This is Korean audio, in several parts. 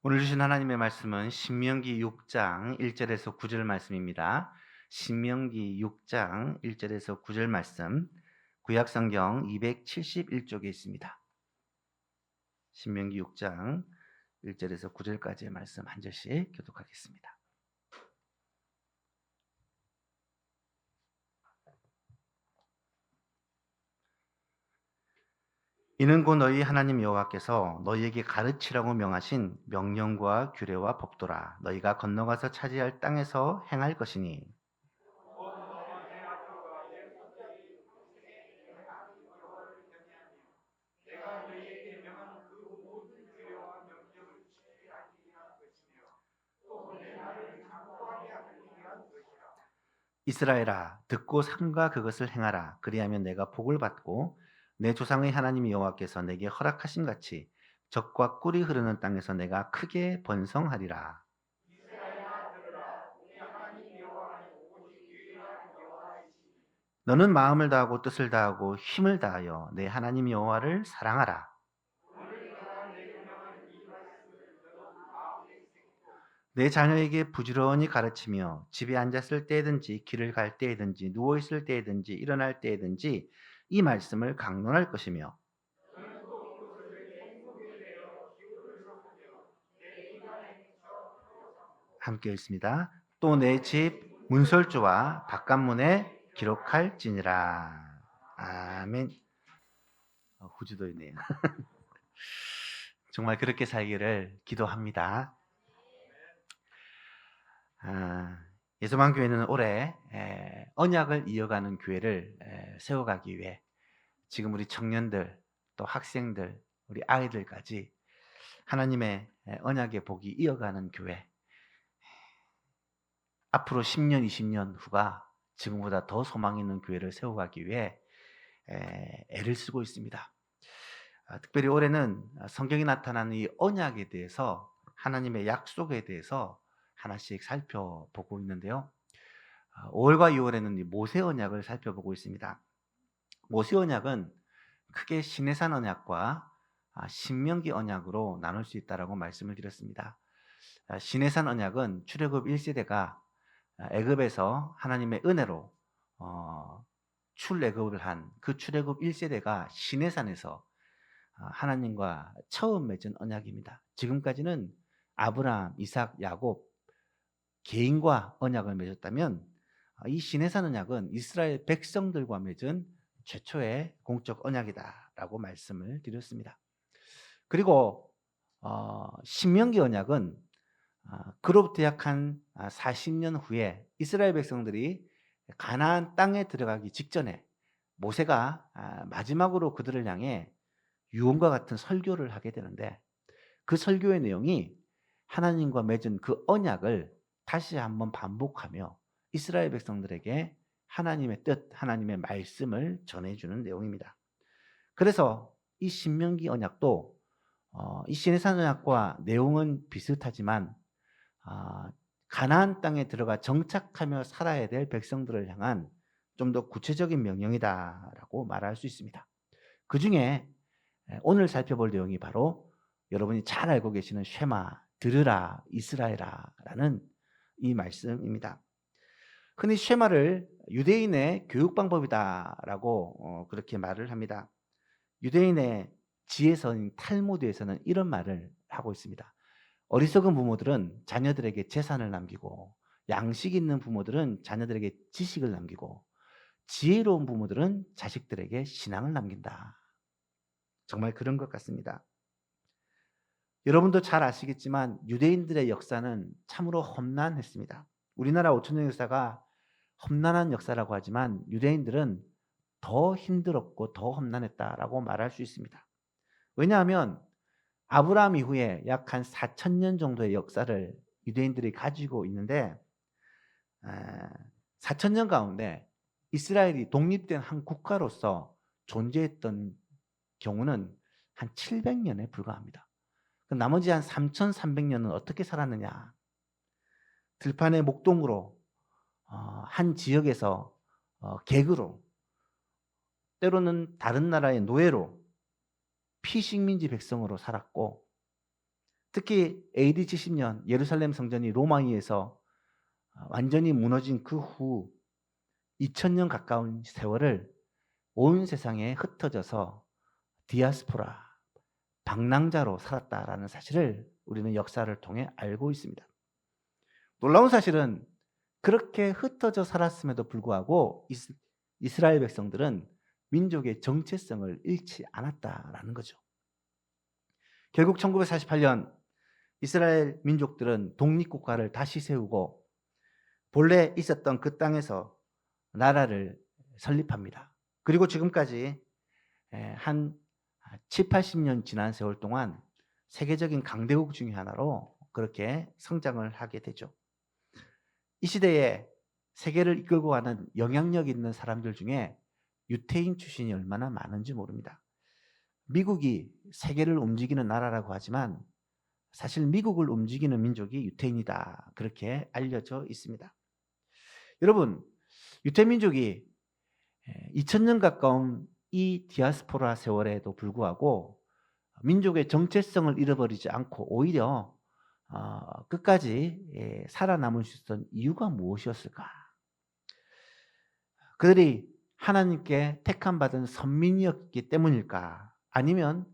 오늘 주신 하나님의 말씀은 신명기 6장 1절에서 9절 말씀입니다. 신명기 6장 1절에서 9절 말씀, 구약성경 271쪽에 있습니다. 신명기 6장 1절에서 9절까지의 말씀 한 절씩 교독하겠습니다. 이는 곧 너희 하나님 여호와께서 너희에게 가르치라고 명하신 명령과 규례와 법도라. 너희가 건너가서 차지할 땅에서 행할 것이니 이스라엘아, 듣고 삼가 그것을 행하라. 그리하면 내가 복을 받고 내 조상의 하나님 여호와께서 내게 허락하신 같이 젖과 꿀이 흐르는 땅에서 내가 크게 번성하리라. 너는 마음을 다하고 뜻을 다하고 힘을 다하여 내 하나님 여호와를 사랑하라. 내 자녀에게 부지런히 가르치며 집에 앉았을 때든지 길을 갈 때든지 누워 있을 때든지 일어날 때든지 이 말씀을 강론할 것이며 함께 읽습니다. 또 내 집 문설주와 바깥문에 기록할지니라. 아멘. 후주도 있네요. 정말 그렇게 살기를 기도합니다. 예수만교회는 올해 언약을 이어가는 교회를 세워가기 위해 지금 우리 청년들 또 학생들 우리 아이들까지 하나님의 언약의 복이 이어가는 교회, 앞으로 10년 20년 후가 지금보다 더 소망 있는 교회를 세워가기 위해 애를 쓰고 있습니다. 특별히 올해는 성경에 나타나는 이 언약에 대해서 하나님의 약속에 대해서 하나씩 살펴보고 있는데요. 5월과 6월에는 이 모세 언약을 살펴보고 있습니다. 모세 언약은 크게 시내산 언약과 신명기 언약으로 나눌 수 있다라고 말씀을 드렸습니다. 시내산 언약은 출애굽 1세대가 애굽에서 하나님의 은혜로 출애굽을 한 그 출애굽 1세대가 시내산에서 하나님과 처음 맺은 언약입니다. 지금까지는 아브라함, 이삭, 야곱 개인과 언약을 맺었다면 이 시내산 언약은 이스라엘 백성들과 맺은 최초의 공적 언약이다라고 말씀을 드렸습니다. 그리고 신명기 언약은 그로부터 약 한 40년 후에 이스라엘 백성들이 가나안 땅에 들어가기 직전에 모세가 마지막으로 그들을 향해 유언과 같은 설교를 하게 되는데 그 설교의 내용이 하나님과 맺은 그 언약을 다시 한번 반복하며 이스라엘 백성들에게 하나님의 뜻, 하나님의 말씀을 전해주는 내용입니다. 그래서 이 신명기 언약도 이 시내산 언약과 내용은 비슷하지만 가나안 땅에 들어가 정착하며 살아야 될 백성들을 향한 좀 더 구체적인 명령이다라고 말할 수 있습니다. 그 중에 오늘 살펴볼 내용이 바로 여러분이 잘 알고 계시는 쉐마, 들으라 이스라엘아라는 이 말씀입니다. 흔히 쉐마를 유대인의 교육 방법이다라고 그렇게 말을 합니다. 유대인의 지혜서인 탈무드에서는 이런 말을 하고 있습니다. 어리석은 부모들은 자녀들에게 재산을 남기고 양식 있는 부모들은 자녀들에게 지식을 남기고 지혜로운 부모들은 자식들에게 신앙을 남긴다. 정말 그런 것 같습니다. 여러분도 잘 아시겠지만 유대인들의 역사는 참으로 험난했습니다. 우리나라 5천년 역사가 험난한 역사라고 하지만 유대인들은 더 힘들었고 더 험난했다라고 말할 수 있습니다. 왜냐하면 아브라함 이후에 약 한 4,000년 정도의 역사를 유대인들이 가지고 있는데 4,000년 가운데 이스라엘이 독립된 한 국가로서 존재했던 경우는 한 700년에 불과합니다. 나머지 한 3,300년은 어떻게 살았느냐? 들판의 목동으로 한 지역에서 객으로 때로는 다른 나라의 노예로 피식민지 백성으로 살았고 특히 AD 70년 예루살렘 성전이 로마에 의해서 완전히 무너진 그 후 2000년 가까운 세월을 온 세상에 흩어져서 디아스포라, 방랑자로 살았다라는 사실을 우리는 역사를 통해 알고 있습니다. 놀라운 사실은 그렇게 흩어져 살았음에도 불구하고 이스라엘 백성들은 민족의 정체성을 잃지 않았다라는 거죠. 결국 1948년 이스라엘 민족들은 독립국가를 다시 세우고 본래 있었던 그 땅에서 나라를 설립합니다. 그리고 지금까지 한 7, 80년 지난 세월 동안 세계적인 강대국 중의 하나로 그렇게 성장을 하게 되죠. 이 시대에 세계를 이끌고 가는 영향력 있는 사람들 중에 유태인 출신이 얼마나 많은지 모릅니다. 미국이 세계를 움직이는 나라라고 하지만 사실 미국을 움직이는 민족이 유태인이다. 그렇게 알려져 있습니다. 여러분, 유태민족이 2000년 가까운 이 디아스포라 세월에도 불구하고 민족의 정체성을 잃어버리지 않고 오히려 끝까지 살아남을 수 있었던 이유가 무엇이었을까? 그들이 하나님께 택함받은 선민이었기 때문일까? 아니면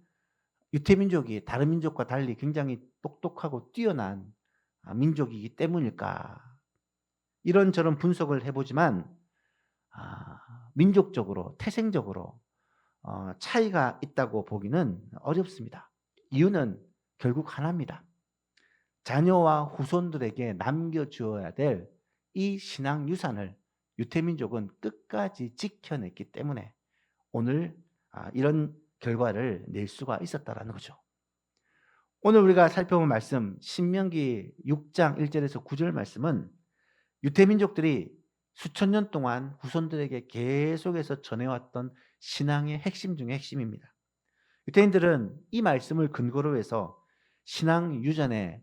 유태민족이 다른 민족과 달리 굉장히 똑똑하고 뛰어난 민족이기 때문일까? 이런저런 분석을 해보지만 민족적으로, 태생적으로 차이가 있다고 보기는 어렵습니다. 이유는 결국 하나입니다. 자녀와 후손들에게 남겨주어야 될 이 신앙 유산을 유태민족은 끝까지 지켜냈기 때문에 오늘 이런 결과를 낼 수가 있었다라는 거죠. 오늘 우리가 살펴본 말씀 신명기 6장 1절에서 9절 말씀은 유태민족들이 수천 년 동안 후손들에게 계속해서 전해왔던 신앙의 핵심 중의 핵심입니다. 유태인들은 이 말씀을 근거로 해서 신앙 유산의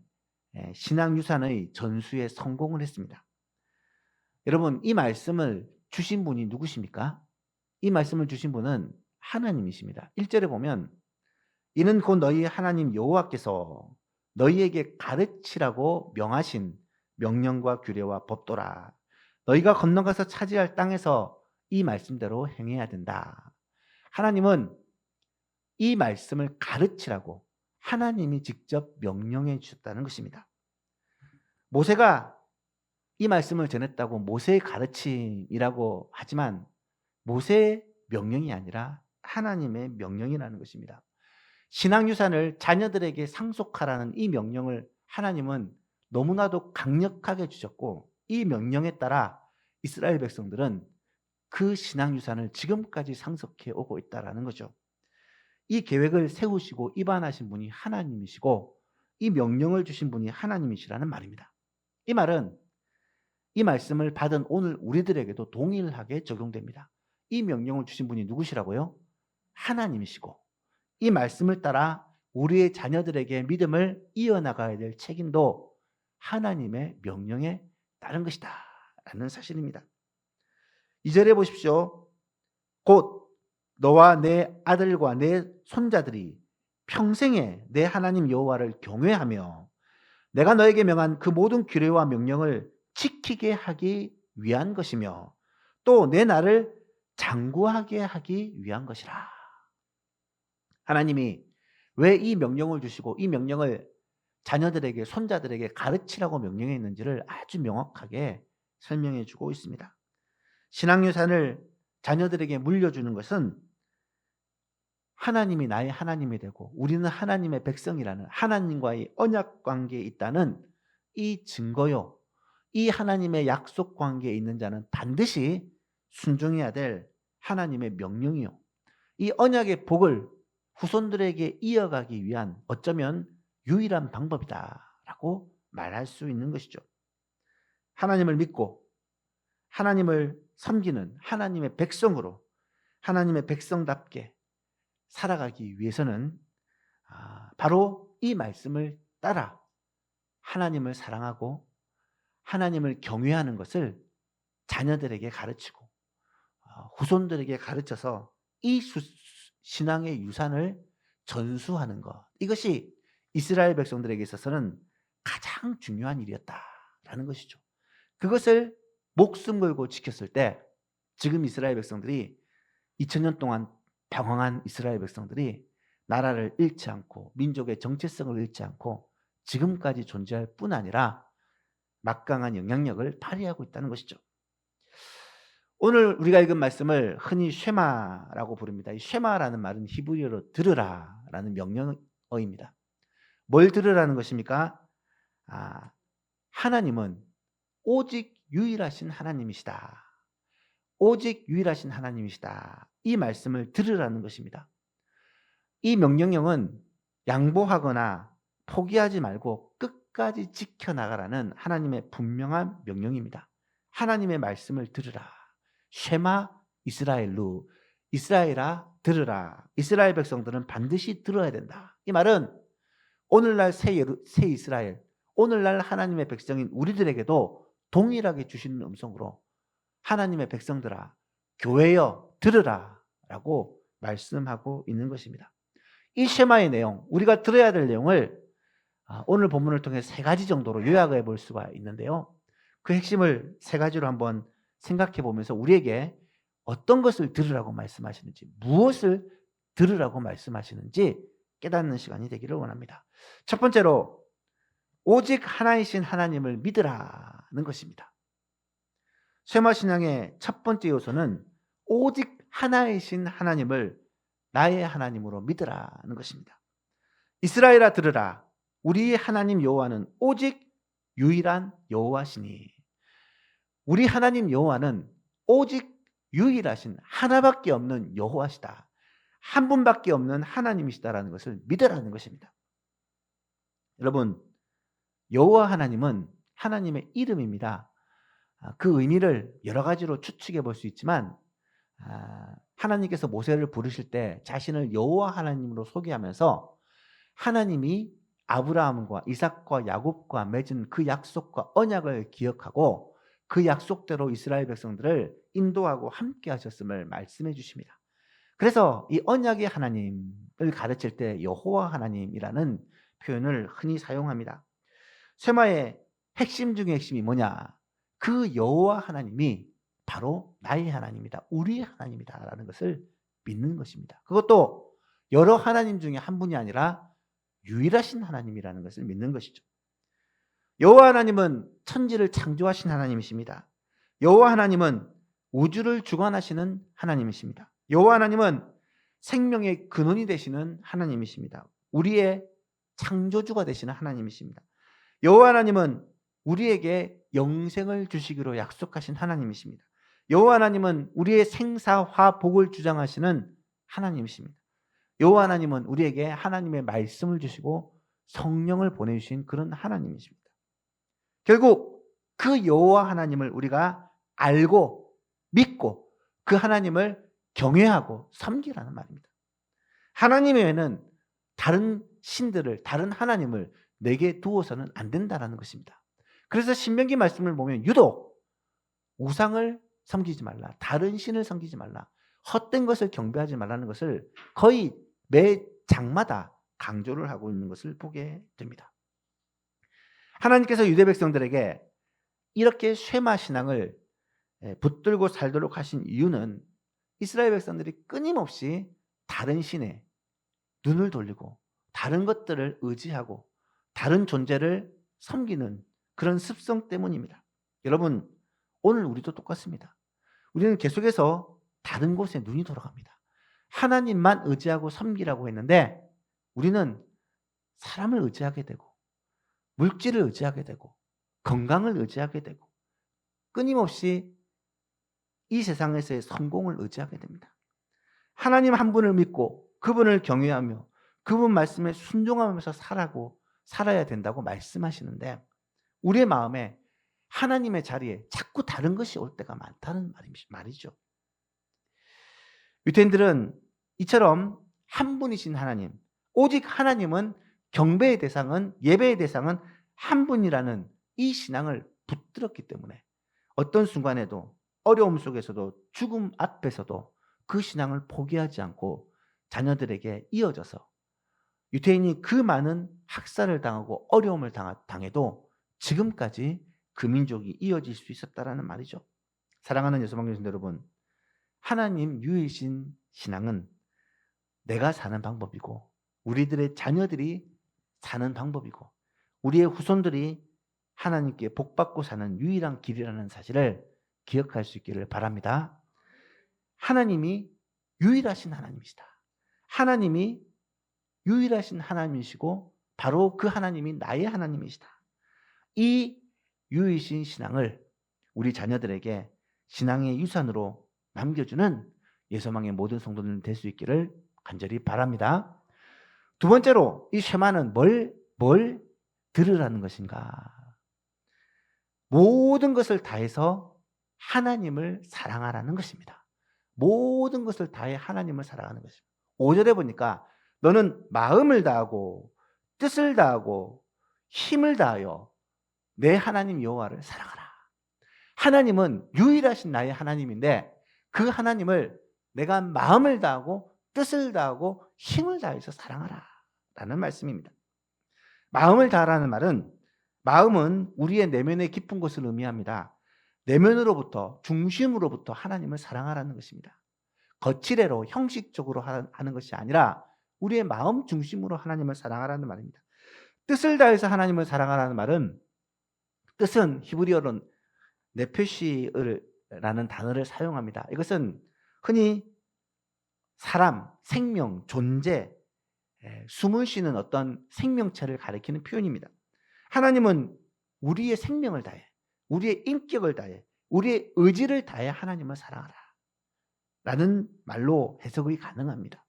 전수에 성공을 했습니다. 여러분, 이 말씀을 주신 분이 누구십니까? 이 말씀을 주신 분은 하나님이십니다. 1절에 보면 이는 곧 너희 하나님 여호와께서 너희에게 가르치라고 명하신 명령과 규례와 법도라. 너희가 건너가서 차지할 땅에서 이 말씀대로 행해야 된다. 하나님은 이 말씀을 가르치라고 하나님이 직접 명령해 주셨다는 것입니다. 모세가 이 말씀을 전했다고 모세의 가르침이라고 하지만 모세의 명령이 아니라 하나님의 명령이라는 것입니다. 신앙유산을 자녀들에게 상속하라는 이 명령을 하나님은 너무나도 강력하게 주셨고 이 명령에 따라 이스라엘 백성들은 그 신앙유산을 지금까지 상속해 오고 있다는 거죠. 이 계획을 세우시고 입안하신 분이 하나님이시고 이 명령을 주신 분이 하나님이시라는 말입니다. 이 말은 이 말씀을 받은 오늘 우리들에게도 동일하게 적용됩니다. 이 명령을 주신 분이 누구시라고요? 하나님이시고 이 말씀을 따라 우리의 자녀들에게 믿음을 이어나가야 될 책임도 하나님의 명령에 따른 것이다 라는 사실입니다. 2절에 보십시오. 곧 너와 내 아들과 내 손자들이 평생에 내 하나님 여호와를 경외하며 내가 너에게 명한 그 모든 규례와 명령을 지키게 하기 위한 것이며 또 내 나를 장구하게 하기 위한 것이라. 하나님이 왜 이 명령을 주시고 이 명령을 자녀들에게 손자들에게 가르치라고 명령했는지를 아주 명확하게 설명해 주고 있습니다. 신앙유산을 자녀들에게 물려주는 것은 하나님이 나의 하나님이 되고 우리는 하나님의 백성이라는 하나님과의 언약 관계에 있다는 이 증거요. 이 하나님의 약속 관계에 있는 자는 반드시 순종해야 될 하나님의 명령이요. 이 언약의 복을 후손들에게 이어가기 위한 어쩌면 유일한 방법이다라고 말할 수 있는 것이죠. 하나님을 믿고 하나님을 섬기는 하나님의 백성으로 하나님의 백성답게 살아가기 위해서는 바로 이 말씀을 따라 하나님을 사랑하고 하나님을 경외하는 것을 자녀들에게 가르치고 후손들에게 가르쳐서 이 신앙의 유산을 전수하는 것, 이것이 이스라엘 백성들에게 있어서는 가장 중요한 일이었다라는 것이죠. 그것을 목숨 걸고 지켰을 때 지금 이스라엘 백성들이 2000년 동안 방황한 이스라엘 백성들이 나라를 잃지 않고 민족의 정체성을 잃지 않고 지금까지 존재할 뿐 아니라 막강한 영향력을 발휘하고 있다는 것이죠. 오늘 우리가 읽은 말씀을 흔히 쉐마라고 부릅니다. 이 쉐마라는 말은 히브리어로 들으라라는 명령어입니다. 뭘 들으라는 것입니까? 하나님은 오직 유일하신 하나님이시다. 오직 유일하신 하나님이시다. 이 말씀을 들으라는 것입니다. 이 명령형은 양보하거나 포기하지 말고 끝까지 지켜나가라는 하나님의 분명한 명령입니다. 하나님의 말씀을 들으라. 쉐마 이스라엘루, 이스라엘아 들으라. 이스라엘 백성들은 반드시 들어야 된다. 이 말은 오늘날 새 이스라엘, 오늘날 하나님의 백성인 우리들에게도 동일하게 주시는 음성으로 하나님의 백성들아 교회여 들으라 라고 말씀하고 있는 것입니다. 이 쉐마의 내용, 우리가 들어야 될 내용을 오늘 본문을 통해 3가지 정도로 요약해 볼 수가 있는데요. 그 핵심을 3가지로 한번 생각해 보면서 우리에게 어떤 것을 들으라고 말씀하시는지, 무엇을 들으라고 말씀하시는지 깨닫는 시간이 되기를 원합니다. 첫 번째로 오직 하나이신 하나님을 믿으라는 것입니다. 쉐마 신앙의 첫 번째 요소는 오직 하나이신 하나님을 나의 하나님으로 믿으라는 것입니다. 이스라엘아 들으라. 우리 하나님 여호와는 오직 유일한 여호와시니. 우리 하나님 여호와는 오직 유일하신 하나밖에 없는 여호와시다. 한 분밖에 없는 하나님이시다라는 것을 믿으라는 것입니다. 여러분, 여호와 하나님은 하나님의 이름입니다. 그 의미를 여러 가지로 추측해 볼 수 있지만 하나님께서 모세를 부르실 때 자신을 여호와 하나님으로 소개하면서 하나님이 아브라함과 이삭과 야곱과 맺은 그 약속과 언약을 기억하고 그 약속대로 이스라엘 백성들을 인도하고 함께 하셨음을 말씀해 주십니다. 그래서 이 언약의 하나님을 가르칠 때 여호와 하나님이라는 표현을 흔히 사용합니다. 쉐마의 핵심 중의 핵심이 뭐냐? 그 여호와 하나님이 바로 나의 하나님이다. 우리의 하나님이다라는 것을 믿는 것입니다. 그것도 여러 하나님 중에 한 분이 아니라 유일하신 하나님이라는 것을 믿는 것이죠. 여호와 하나님은 천지를 창조하신 하나님이십니다. 여호와 하나님은 우주를 주관하시는 하나님이십니다. 여호와 하나님은 생명의 근원이 되시는 하나님이십니다. 우리의 창조주가 되시는 하나님이십니다. 여호와 하나님은 우리에게 영생을 주시기로 약속하신 하나님이십니다. 여호와 하나님은 우리의 생사화복을 주장하시는 하나님이십니다. 여호와 하나님은 우리에게 하나님의 말씀을 주시고 성령을 보내주신 그런 하나님이십니다. 결국 그 여호와 하나님을 우리가 알고 믿고 그 하나님을 경외하고 섬기라는 말입니다. 하나님 외에는 다른 신들을, 다른 하나님을 내게 두어서는 안 된다는 것입니다. 그래서 신명기 말씀을 보면 유독 우상을 섬기지 말라, 다른 신을 섬기지 말라, 헛된 것을 경배하지 말라는 것을 거의 매 장마다 강조를 하고 있는 것을 보게 됩니다. 하나님께서 유대 백성들에게 이렇게 쉐마 신앙을 붙들고 살도록 하신 이유는 이스라엘 백성들이 끊임없이 다른 신에 눈을 돌리고 다른 것들을 의지하고 다른 존재를 섬기는 그런 습성 때문입니다. 여러분, 오늘 우리도 똑같습니다. 우리는 계속해서 다른 곳에 눈이 돌아갑니다. 하나님만 의지하고 섬기라고 했는데 우리는 사람을 의지하게 되고 물질을 의지하게 되고 건강을 의지하게 되고 끊임없이 이 세상에서의 성공을 의지하게 됩니다. 하나님 한 분을 믿고 그분을 경외하며 그분 말씀에 순종하면서 살아야 된다고 말씀하시는데 우리의 마음에 하나님의 자리에 자꾸 다른 것이 올 때가 많다는 말이죠. 유대인들은 이처럼 한 분이신 하나님, 오직 하나님은 경배의 대상은, 예배의 대상은 한 분이라는 이 신앙을 붙들었기 때문에 어떤 순간에도 어려움 속에서도 죽음 앞에서도 그 신앙을 포기하지 않고 자녀들에게 이어져서 유대인이 그 많은 학살을 당하고 어려움을 당해도 지금까지 그 민족이 이어질 수 있었다라는 말이죠. 사랑하는 예수방송 여러분, 하나님 유일신 신앙은 내가 사는 방법이고 우리들의 자녀들이 사는 방법이고 우리의 후손들이 하나님께 복받고 사는 유일한 길이라는 사실을 기억할 수 있기를 바랍니다. 하나님이 유일하신 하나님이시다. 하나님이 유일하신 하나님이시고 바로 그 하나님이 나의 하나님이시다. 이 유일신 신앙을 우리 자녀들에게 신앙의 유산으로 남겨주는 예소망의 모든 성도들 될 수 있기를 간절히 바랍니다. 두 번째로 이 쉐마는 뭘 들으라는 것인가? 모든 것을 다해서 하나님을 사랑하라는 것입니다. 모든 것을 다해 하나님을 사랑하는 것입니다. 5절에 보니까 너는 마음을 다하고 뜻을 다하고 힘을 다하여 내 하나님 여호와를 사랑하라. 하나님은 유일하신 나의 하나님인데 그 하나님을 내가 마음을 다하고 뜻을 다하고 힘을 다해서 사랑하라 라는 말씀입니다. 마음을 다하라는 말은 마음은 우리의 내면의 깊은 곳을 의미합니다. 내면으로부터 중심으로부터 하나님을 사랑하라는 것입니다. 거칠애로 형식적으로 하는 것이 아니라 우리의 마음 중심으로 하나님을 사랑하라는 말입니다. 뜻을 다해서 하나님을 사랑하라는 말은 뜻은 히브리어로는 네페시라는 단어를 사용합니다. 이것은 흔히 사람, 생명, 존재, 숨을 쉬는 어떤 생명체를 가리키는 표현입니다. 하나님은 우리의 생명을 다해, 우리의 인격을 다해, 우리의 의지를 다해 하나님을 사랑하라 라는 말로 해석이 가능합니다.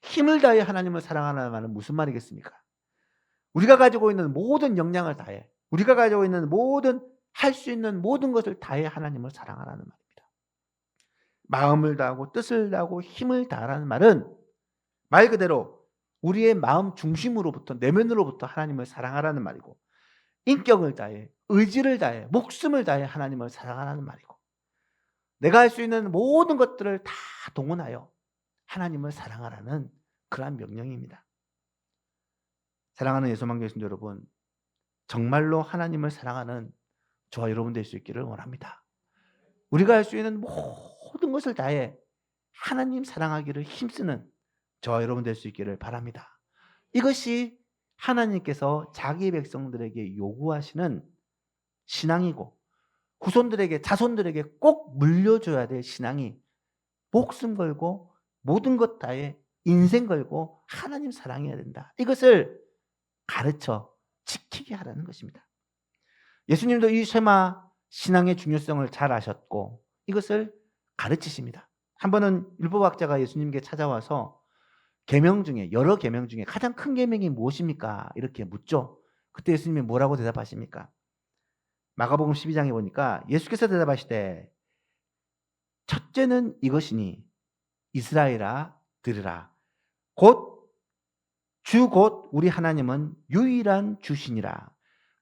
힘을 다해 하나님을 사랑하라는 말은 무슨 말이겠습니까? 우리가 가지고 있는 모든 역량을 다해, 우리가 가지고 있는 할 수 있는 모든 것을 다해 하나님을 사랑하라는 말입니다. 마음을 다하고 뜻을 다하고 힘을 다하라는 말은 말 그대로 우리의 마음 중심으로부터 내면으로부터 하나님을 사랑하라는 말이고, 인격을 다해 의지를 다해 목숨을 다해 하나님을 사랑하라는 말이고, 내가 할 수 있는 모든 것들을 다 동원하여 하나님을 사랑하라는 그러한 명령입니다. 사랑하는 예수만교 성도 여러분, 정말로 하나님을 사랑하는 저와 여러분 될 수 있기를 원합니다. 우리가 할 수 있는 모든 것을 다해 하나님 사랑하기를 힘쓰는 저와 여러분 될 수 있기를 바랍니다. 이것이 하나님께서 자기 백성들에게 요구하시는 신앙이고 후손들에게, 자손들에게 꼭 물려줘야 될 신앙이 목숨 걸고 모든 것 다해 인생 걸고 하나님 사랑해야 된다. 이것을 가르쳐 지키게 하라는 것입니다. 예수님도 이 쉐마 신앙의 중요성을 잘 아셨고 이것을 가르치십니다. 한 번은 율법학자가 예수님께 찾아와서 계명 중에, 여러 계명 중에 가장 큰 계명이 무엇입니까? 이렇게 묻죠. 그때 예수님이 뭐라고 대답하십니까? 마가복음 12장에 보니까 예수께서 대답하시되 첫째는 이것이니 이스라엘아 들으라. 곧 우리 하나님은 유일한 주시니라.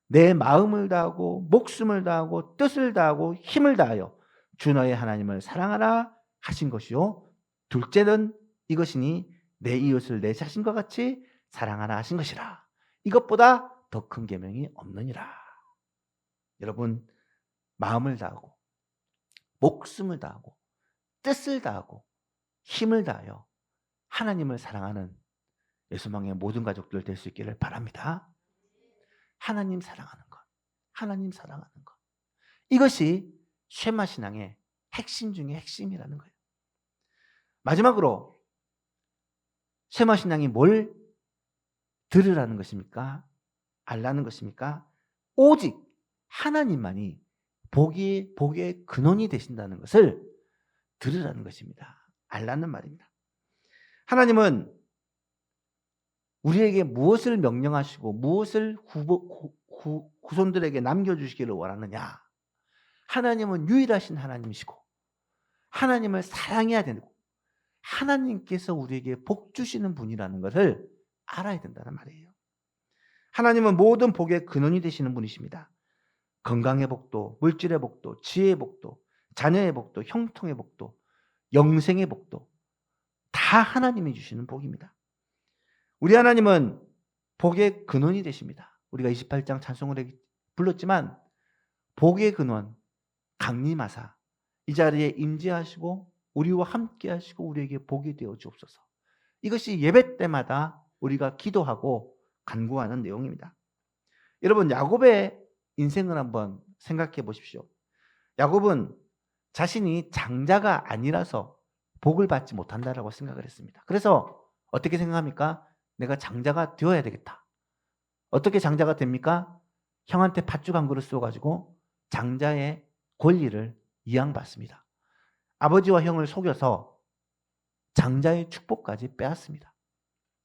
내 마음을 다하고 목숨을 다하고 뜻을 다하고 힘을 다하여 주 너의 하나님을 사랑하라 하신 것이요. 둘째는 이것이니 내 이웃을 내 자신과 같이 사랑하라 하신 것이라. 이것보다 더 큰 계명이 없느니라. 여러분, 마음을 다하고 목숨을 다하고 뜻을 다하고 힘을 다하여 하나님을 사랑하는 예수망의 모든 가족들 될 수 있기를 바랍니다. 하나님 사랑하는 것, 하나님 사랑하는 것, 이것이 쉐마 신앙의 핵심 중의 핵심이라는 거예요. 마지막으로 쉐마 신앙이 뭘 들으라는 것입니까? 알라는 것입니까? 오직 하나님만이 복의 근원이 되신다는 것을 들으라는 것입니다. 알라는 말입니다. 하나님은 우리에게 무엇을 명령하시고 무엇을 후손들에게 남겨주시기를 원하느냐? 하나님은 유일하신 하나님이시고 하나님을 사랑해야 되고 하나님께서 우리에게 복 주시는 분이라는 것을 알아야 된다는 말이에요. 하나님은 모든 복의 근원이 되시는 분이십니다. 건강의 복도, 물질의 복도, 지혜의 복도, 자녀의 복도, 형통의 복도, 영생의 복도 다 하나님이 주시는 복입니다. 우리 하나님은 복의 근원이 되십니다. 우리가 28장 찬송을 불렀지만 복의 근원 강림하사 이 자리에 임재하시고 우리와 함께 하시고 우리에게 복이 되어 주옵소서. 이것이 예배 때마다 우리가 기도하고 간구하는 내용입니다. 여러분, 야곱의 인생을 한번 생각해 보십시오. 야곱은 자신이 장자가 아니라서 복을 받지 못한다라고 생각을 했습니다. 그래서 어떻게 생각합니까? 내가 장자가 되어야 되겠다. 어떻게 장자가 됩니까? 형한테 팥죽 한 그릇 쏘가지고 장자의 권리를 이양받습니다. 아버지와 형을 속여서 장자의 축복까지 빼앗습니다.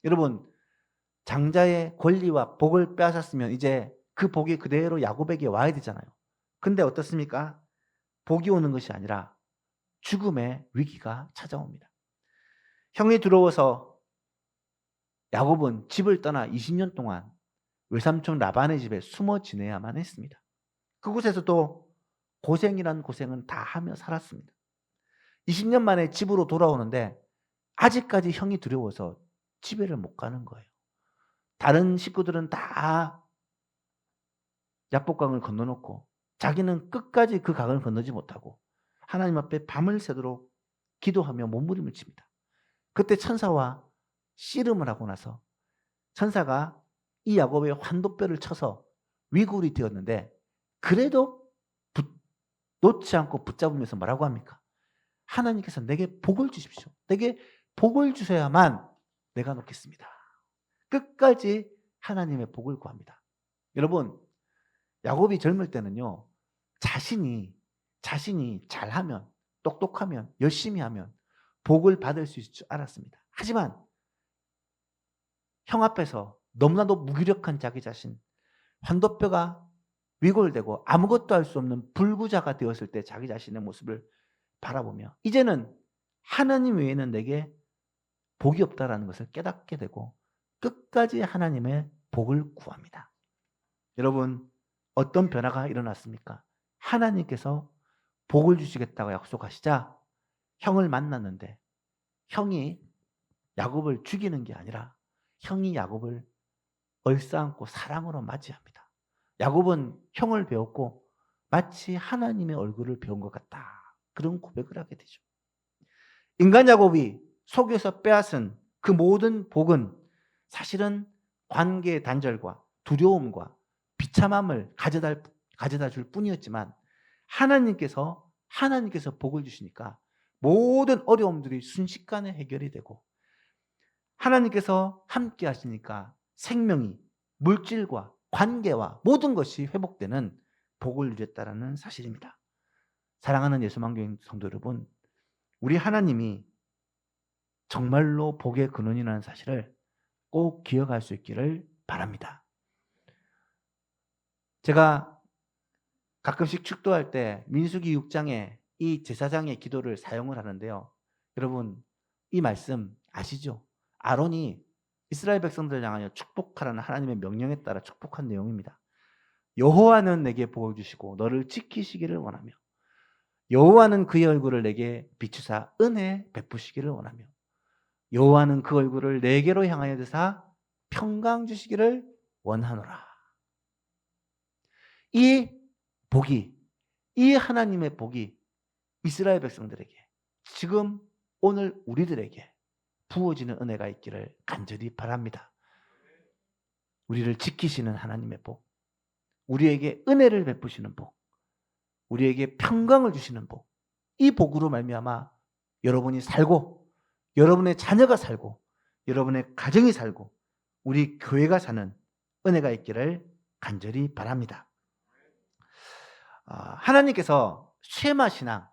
여러분, 장자의 권리와 복을 빼앗았으면 이제 그 복이 그대로 야곱에게 와야 되잖아요. 근데 어떻습니까? 복이 오는 것이 아니라 죽음의 위기가 찾아옵니다. 형이 들어와서 야곱은 집을 떠나 20년 동안 외삼촌 라반의 집에 숨어 지내야만 했습니다. 그곳에서도 고생이란 고생은 다 하며 살았습니다. 20년 만에 집으로 돌아오는데 아직까지 형이 두려워서 집에를 못 가는 거예요. 다른 식구들은 다 야복강을 건너놓고 자기는 끝까지 그 강을 건너지 못하고 하나님 앞에 밤을 새도록 기도하며 몸부림을 칩니다. 그때 천사와 씨름을 하고 나서 천사가 이 야곱의 환도뼈를 쳐서 위골이 되었는데 그래도 놓지 않고 붙잡으면서 뭐라고 합니까? 하나님께서 내게 복을 주십시오. 내게 복을 주셔야만 내가 놓겠습니다. 끝까지 하나님의 복을 구합니다. 여러분, 야곱이 젊을 때는요, 자신이 잘하면, 똑똑하면, 열심히 하면 복을 받을 수 있을 줄 알았습니다. 하지만 형 앞에서 너무나도 무기력한 자기 자신, 환도뼈가 위골되고 아무것도 할 수 없는 불구자가 되었을 때 자기 자신의 모습을 바라보며 이제는 하나님 외에는 내게 복이 없다라는 것을 깨닫게 되고 끝까지 하나님의 복을 구합니다. 여러분, 어떤 변화가 일어났습니까? 하나님께서 복을 주시겠다고 약속하시자 형을 만났는데 형이 야곱을 죽이는 게 아니라 형이 야곱을 얼싸안고 사랑으로 맞이합니다. 야곱은 형을 배웠고 마치 하나님의 얼굴을 배운 것 같다. 그런 고백을 하게 되죠. 인간 야곱이 속여서 빼앗은 그 모든 복은 사실은 관계의 단절과 두려움과 비참함을 가져다 줄 뿐이었지만 하나님께서 복을 주시니까 모든 어려움들이 순식간에 해결이 되고 하나님께서 함께 하시니까 생명이 물질과 관계와 모든 것이 회복되는 복을 누렸다라는 사실입니다. 사랑하는 예수만교회 성도 여러분, 우리 하나님이 정말로 복의 근원이라는 사실을 꼭 기억할 수 있기를 바랍니다. 제가 가끔씩 축도할 때 민수기 6장에 이 제사장의 기도를 사용을 하는데요. 여러분, 이 말씀 아시죠? 아론이 이스라엘 백성들을 향하여 축복하라는 하나님의 명령에 따라 축복한 내용입니다. 여호와는 내게 복을 주시고 너를 지키시기를 원하며 여호와는 그의 얼굴을 내게 비추사 은혜 베푸시기를 원하며 여호와는 그 얼굴을 내게로 향하여 드사 평강 주시기를 원하노라. 이 복이, 이 하나님의 복이 이스라엘 백성들에게 지금 오늘 우리들에게 부어지는 은혜가 있기를 간절히 바랍니다. 우리를 지키시는 하나님의 복, 우리에게 은혜를 베푸시는 복, 우리에게 평강을 주시는 복, 이 복으로 말미암아 여러분이 살고 여러분의 자녀가 살고 여러분의 가정이 살고 우리 교회가 사는 은혜가 있기를 간절히 바랍니다. 하나님께서 쉐마 신앙,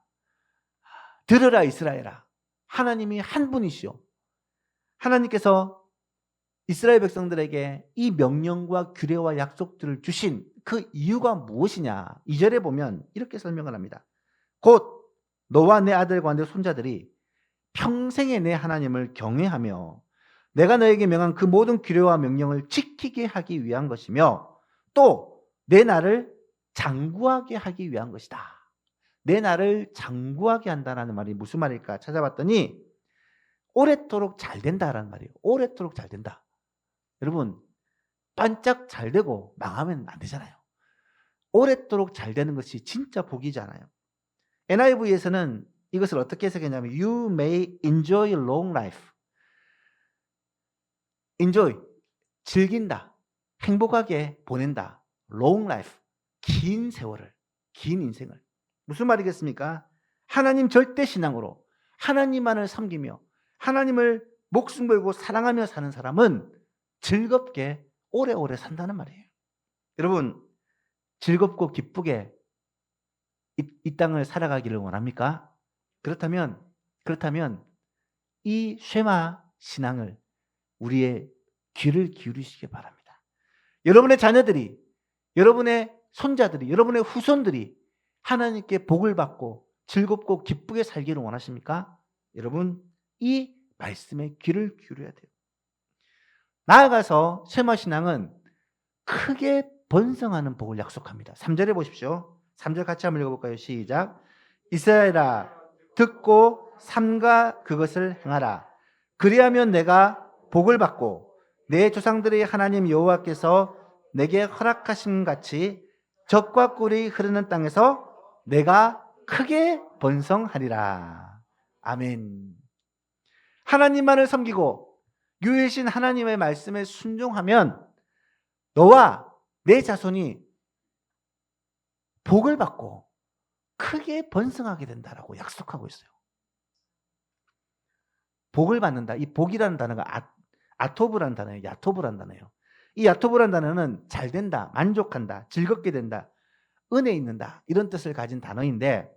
들으라 이스라엘아, 하나님이 한 분이시오. 하나님께서 이스라엘 백성들에게 이 명령과 규례와 약속들을 주신 그 이유가 무엇이냐? 2절에 보면 이렇게 설명을 합니다. 곧 너와 내 아들과 내 손자들이 평생에 내 하나님을 경외하며 내가 너에게 명한 그 모든 규례와 명령을 지키게 하기 위한 것이며 또 내 나를 장구하게 하기 위한 것이다. 내 나를 장구하게 한다는 말이 무슨 말일까 찾아봤더니 오랫도록 잘 된다라는 말이에요. 오랫도록 잘 된다. 여러분, 반짝 잘 되고 망하면 안 되잖아요. 오랫도록 잘 되는 것이 진짜 복이잖아요. NIV에서는 이것을 어떻게 해석했냐면 You may enjoy long life. enjoy, 즐긴다, 행복하게 보낸다. long life, 긴 세월을, 긴 인생을. 무슨 말이겠습니까? 하나님 절대 신앙으로 하나님만을 섬기며 하나님을 목숨 걸고 사랑하며 사는 사람은 즐겁게 오래오래 산다는 말이에요. 여러분, 즐겁고 기쁘게 이 땅을 살아가기를 원합니까? 그렇다면 이 쉐마 신앙을 우리의 귀를 기울이시기 바랍니다. 여러분의 자녀들이, 여러분의 손자들이, 여러분의 후손들이 하나님께 복을 받고 즐겁고 기쁘게 살기를 원하십니까? 여러분, 이 말씀에 귀를 기울여야 돼요. 나아가서 쉐마 신앙은 크게 번성하는 복을 약속합니다. 3절에 보십시오. 3절 같이 한번 읽어볼까요? 시작. 이스라엘아, 듣고 삼가 그것을 행하라. 그리하면 내가 복을 받고 내 조상들의 하나님 여호와께서 내게 허락하신 같이 젖과 꿀이 흐르는 땅에서 내가 크게 번성하리라. 아멘. 하나님만을 섬기고 유일신 하나님의 말씀에 순종하면 너와 내 자손이 복을 받고 크게 번성하게 된다라고 약속하고 있어요. 복을 받는다. 이 복이라는 단어가 아토브라는 단어예요. 야토브라는 단어예요. 이 야토브라는 단어는 잘 된다, 만족한다, 즐겁게 된다, 은혜 있는다 이런 뜻을 가진 단어인데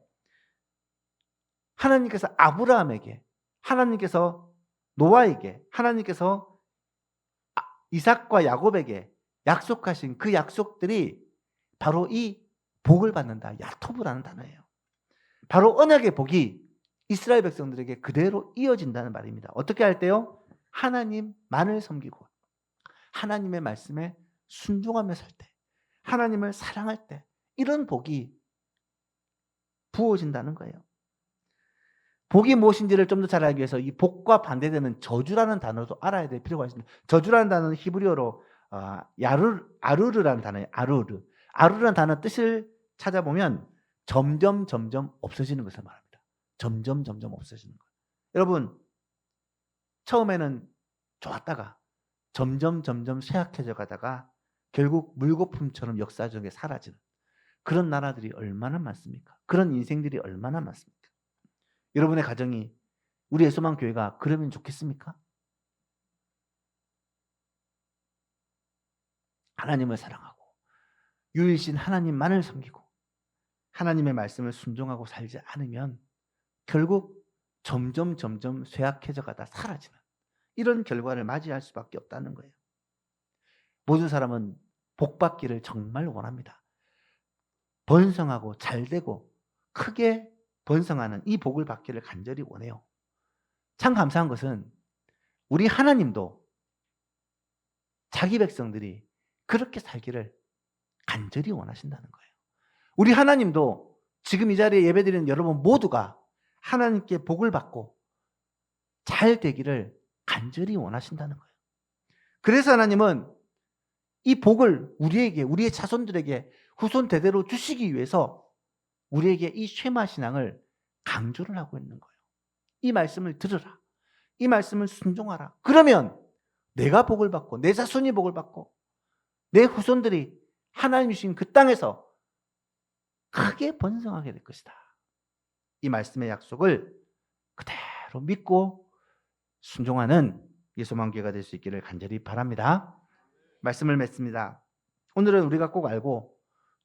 하나님께서 아브라함에게, 하나님께서 노아에게, 하나님께서 이삭과 야곱에게 약속하신 그 약속들이 바로 이 복을 받는다, 야토브라는 단어예요. 바로 언약의 복이 이스라엘 백성들에게 그대로 이어진다는 말입니다. 어떻게 할 때요? 하나님만을 섬기고 하나님의 말씀에 순종하며 살 때, 하나님을 사랑할 때 이런 복이 부어진다는 거예요. 복이 무엇인지를 좀 더 잘 알기 위해서 이 복과 반대되는 저주라는 단어도 알아야 될 필요가 있습니다. 저주라는 단어는 히브리어로 아루르라는 단어예요. 아루르라는 단어 뜻을 찾아보면 점점 없어지는 것을 말합니다. 점점 없어지는 것. 여러분, 처음에는 좋았다가 점점 쇠약해져 가다가 결국 물거품처럼 역사적에 사라지는 그런 나라들이 얼마나 많습니까? 그런 인생들이 얼마나 많습니까? 여러분의 가정이, 우리의 소망교회가 그러면 좋겠습니까? 하나님을 사랑하고 유일신 하나님만을 섬기고 하나님의 말씀을 순종하고 살지 않으면 결국 점점 쇠약해져 가다 사라지는 이런 결과를 맞이할 수밖에 없다는 거예요. 모든 사람은 복 받기를 정말 원합니다. 번성하고 잘되고 크게 번성하는 이 복을 받기를 간절히 원해요. 참 감사한 것은 우리 하나님도 자기 백성들이 그렇게 살기를 간절히 원하신다는 거예요. 우리 하나님도 지금 이 자리에 예배드리는 여러분 모두가 하나님께 복을 받고 잘 되기를 간절히 원하신다는 거예요. 그래서 하나님은 이 복을 우리에게, 우리의 자손들에게 후손 대대로 주시기 위해서 우리에게 이 쉐마 신앙을 강조를 하고 있는 거예요. 이 말씀을 들으라. 이 말씀을 순종하라. 그러면 내가 복을 받고 내 자손이 복을 받고 내 후손들이 하나님 주신 그 땅에서 크게 번성하게 될 것이다. 이 말씀의 약속을 그대로 믿고 순종하는 예소망교회가 될 수 있기를 간절히 바랍니다. 말씀을 맺습니다. 오늘은 우리가 꼭 알고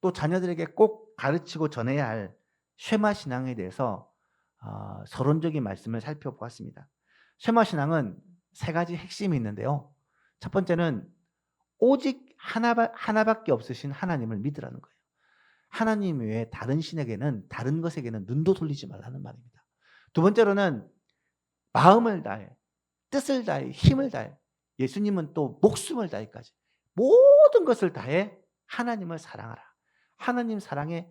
또 자녀들에게 꼭 가르치고 전해야 할 쉐마 신앙에 대해서 서론적인 말씀을 살펴보았습니다. 쉐마 신앙은 세 가지 핵심이 있는데요. 첫 번째는 오직 하나밖에 없으신 하나님을 믿으라는 거예요. 하나님 외에 다른 신에게는, 다른 것에게는 눈도 돌리지 말라는 말입니다. 두 번째로는 마음을 다해, 뜻을 다해, 힘을 다해, 예수님은 또 목숨을 다해까지 모든 것을 다해 하나님을 사랑하라. 하나님 사랑에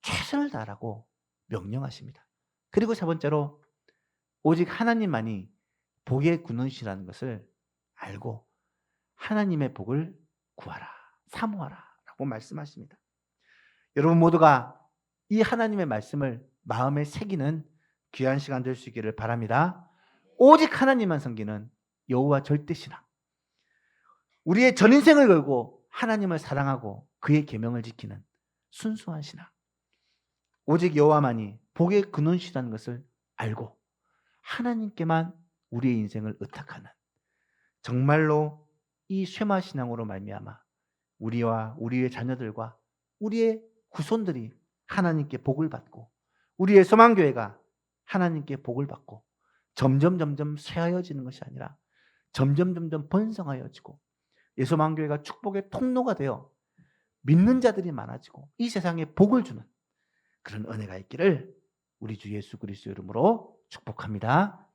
최선을 다하라고 명령하십니다. 그리고 세 번째로 오직 하나님만이 복의 근원이시라는 것을 알고 하나님의 복을 구하라, 사모하라 라고 말씀하십니다. 여러분 모두가 이 하나님의 말씀을 마음에 새기는 귀한 시간 될 수 있기를 바랍니다. 오직 하나님만 섬기는 여호와 절대신앙, 우리의 전 인생을 걸고 하나님을 사랑하고 그의 계명을 지키는 순수한 신앙, 오직 여호와만이 복의 근원이라는 것을 알고 하나님께만 우리의 인생을 의탁하는, 정말로 이 쇠마 신앙으로 말미암아 우리와 우리의 자녀들과 우리의 후손들이 하나님께 복을 받고 우리의 소망교회가 하나님께 복을 받고 점점 쇠하여지는 것이 아니라 점점 번성하여지고 예소망교회가 축복의 통로가 되어 믿는 자들이 많아지고 이 세상에 복을 주는 그런 은혜가 있기를 우리 주 예수 그리스도 이름으로 축복합니다.